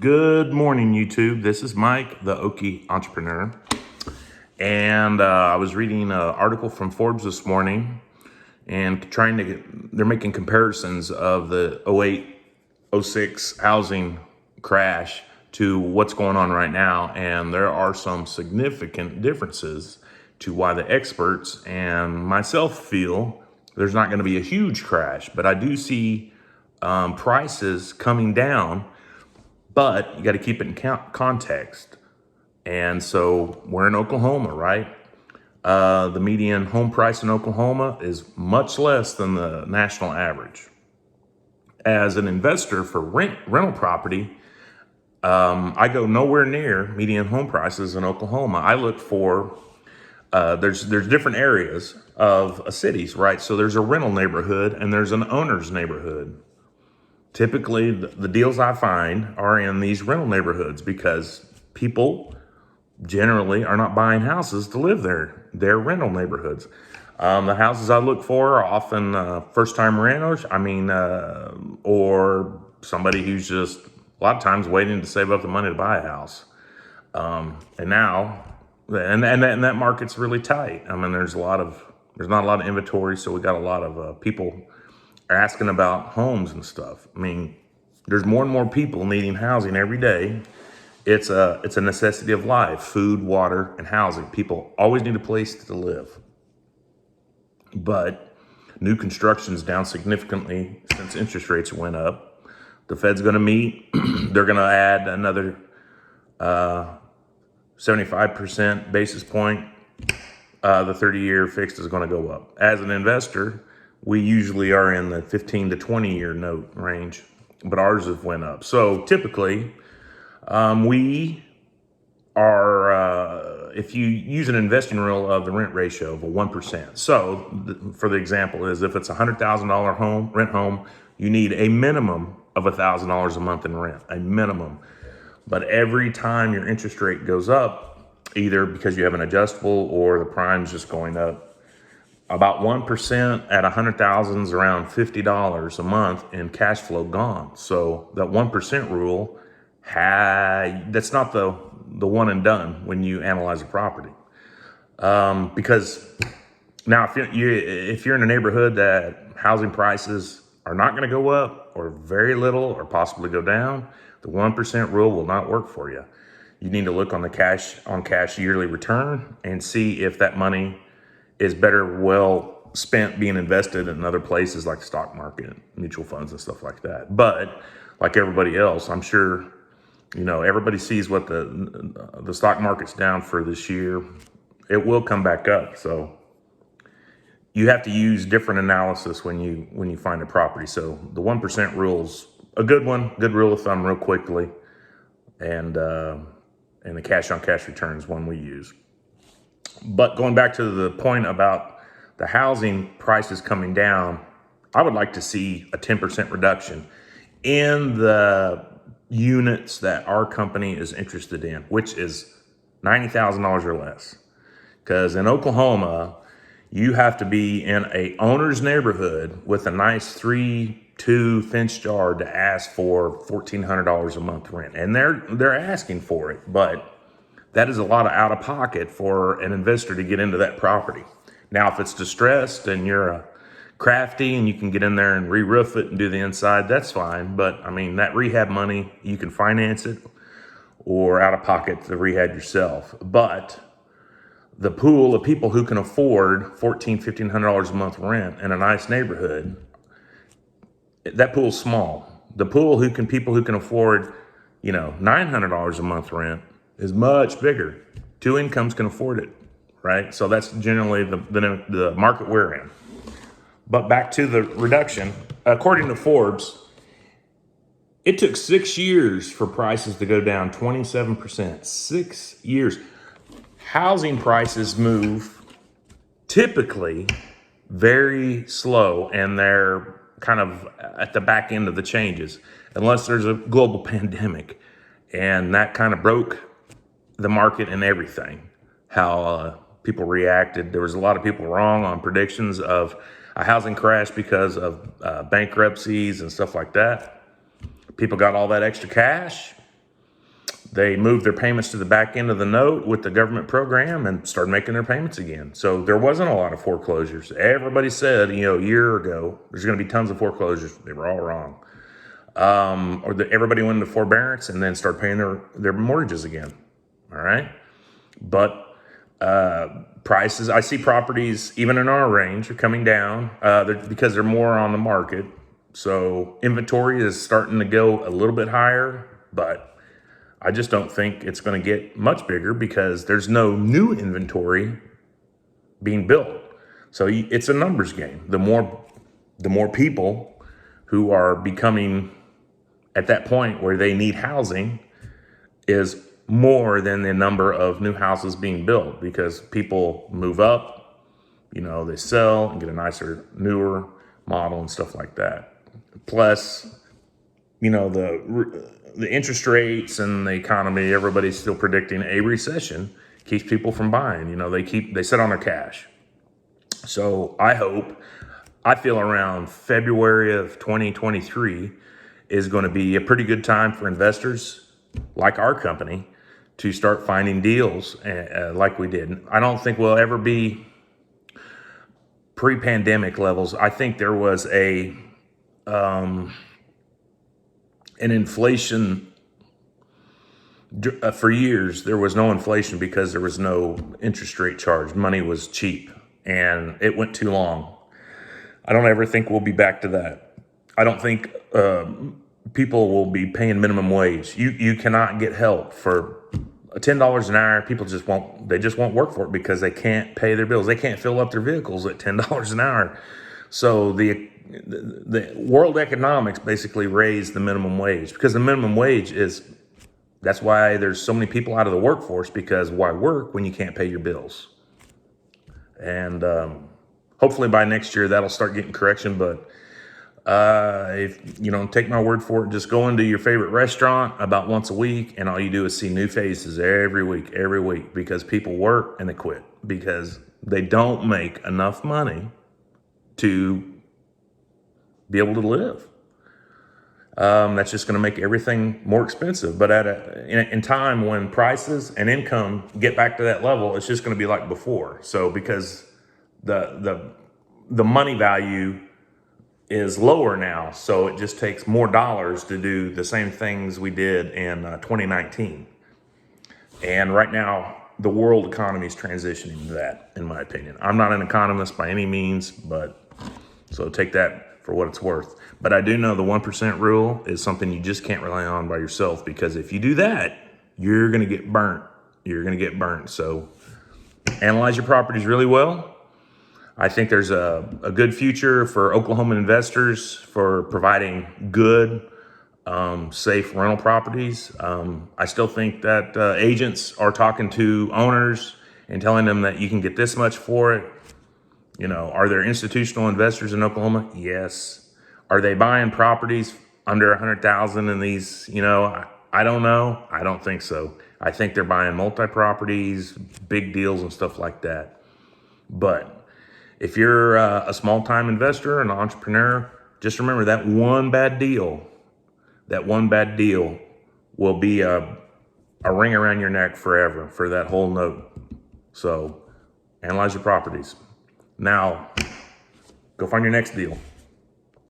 Good morning, YouTube. This is Mike, the Okie entrepreneur. And I was reading an article from Forbes this morning and they're making comparisons of the '08-'06 housing crash to what's going on right now. And there are some significant differences to why the experts and myself feel there's not going to be a huge crash. But I do see prices coming down. But you got to keep it in context. And so we're in Oklahoma, right? The median home price in Oklahoma is much less than the national average. As an investor for rental property, I go nowhere near median home prices in Oklahoma. I look for, there's different areas of cities, right? So there's a rental neighborhood and there's an owner's neighborhood. Typically, the deals I find are in these rental neighborhoods because people generally are not buying houses to live there. They're rental neighborhoods. The houses I look for are often first-time renters, or somebody who's just a lot of times waiting to save up the money to buy a house. And that market's really tight. I mean, there's not a lot of inventory, so we got a lot of people asking about homes and stuff. I mean, there's more and more people needing housing every day. It's a necessity of life: food, water, and housing. People always need a place to live. But new construction's down significantly since interest rates went up. The Fed's going to meet. They're going to add another 75% basis point. The 30-year fixed is going to go up. As an investor, we usually are in the 15 to 20 year note range, but ours have went up. So typically, we are, if you use an investing rule of the rent ratio of a 1%. So for the example is if it's a $100,000 rent home, you need a minimum of $1,000 a month in rent, a minimum. But every time your interest rate goes up, either because you have an adjustable or the prime's just going up, about 1% at 100,000 is around $50 a month in cash flow gone. So that 1% rule, that's not the one and done when you analyze a property. Because now if you're in a neighborhood that housing prices are not going to go up or very little or possibly go down, the 1% rule will not work for you. You need to look on the cash yearly return and see if that money is well spent being invested in other places like the stock market, mutual funds and stuff like that. But like everybody else, I'm sure, everybody sees what the stock market's down for this year. It will come back up. So you have to use different analysis when you find a property. So the 1% rule's a good one, good rule of thumb real quickly. And the cash on cash return is one we use. But going back to the point about the housing prices coming down, I would like to see a 10% reduction in the units that our company is interested in, which is $90,000 or less. Because in Oklahoma, you have to be in a owner's neighborhood with a nice 3-2 fenced yard to ask for $1,400 a month rent. And they're asking for it, but that is a lot of out of pocket for an investor to get into that property. Now, if it's distressed and you're crafty and you can get in there and re-roof it and do the inside, that's fine. But I mean, that rehab money, you can finance it or out of pocket to rehab yourself. But the pool of people who can afford $1,400, $1,500 a month rent in a nice neighborhood, that pool's small. The pool people who can afford, $900 a month rent is much bigger. Two incomes can afford it, right? So that's generally the market we're in. But back to the reduction, according to Forbes, it took 6 years for prices to go down 27%. 6 years. Housing prices move typically very slow, and they're kind of at the back end of the changes, unless there's a global pandemic. And that kind of broke the market and everything, how people reacted. There was a lot of people wrong on predictions of a housing crash because of bankruptcies and stuff like that. People got all that extra cash they moved their payments to the back end of the note with the government program and started making their payments again. So there wasn't a lot of foreclosures. Everybody said, a year ago, there's going to be tons of foreclosures. They were all wrong. Everybody went into forbearance and then started paying their mortgages again. All right. But prices, I see properties, even in our range, are coming down because they're more on the market. So inventory is starting to go a little bit higher, but I just don't think it's going to get much bigger because there's no new inventory being built. So it's a numbers game. The more people who are becoming at that point where they need housing is more than the number of new houses being built, because people move up, they sell and get a nicer, newer model and stuff like that. Plus, the interest rates and the economy, everybody's still predicting a recession, keeps people from buying. They sit on their cash. So I feel around February of 2023 is going to be a pretty good time for investors like our company to start finding deals like we did. I don't think we'll ever be pre-pandemic levels. I think there was an inflation for years. There was no inflation because there was no interest rate charge. Money was cheap and it went too long. I don't ever think we'll be back to that. I don't think people will be paying minimum wage. You cannot get help for $10 an hour. People just won't work for it because they can't pay their bills. They can't fill up their vehicles at $10 an hour. So the world economics basically raised the minimum wage, because the minimum wage that's why there's so many people out of the workforce, because why work when you can't pay your bills? And hopefully by next year that'll start getting correction. But if take my word for it, just go into your favorite restaurant about once a week, and all you do is see new faces every week, because people work and they quit because they don't make enough money to be able to live. That's just going to make everything more expensive. But in time when prices and income get back to that level, it's just going to be like before. So because the money value is lower now, so it just takes more dollars to do the same things we did in 2019. And right now, the world economy is transitioning to that, in my opinion. I'm not an economist by any means, so take that for what it's worth. But I do know the 1% rule is something you just can't rely on by yourself, because if you do that, you're going to get burnt. So analyze your properties really well. I think there's a good future for Oklahoma investors for providing good, safe rental properties. I still think that agents are talking to owners and telling them that you can get this much for it. Are there institutional investors in Oklahoma? Yes. Are they buying properties under $100,000 in these? I don't know. I don't think so. I think they're buying multi-properties, big deals and stuff like that. But if you're a small-time investor, an entrepreneur, just remember that one bad deal will be a ring around your neck forever for that whole note. So analyze your properties. Now, go find your next deal.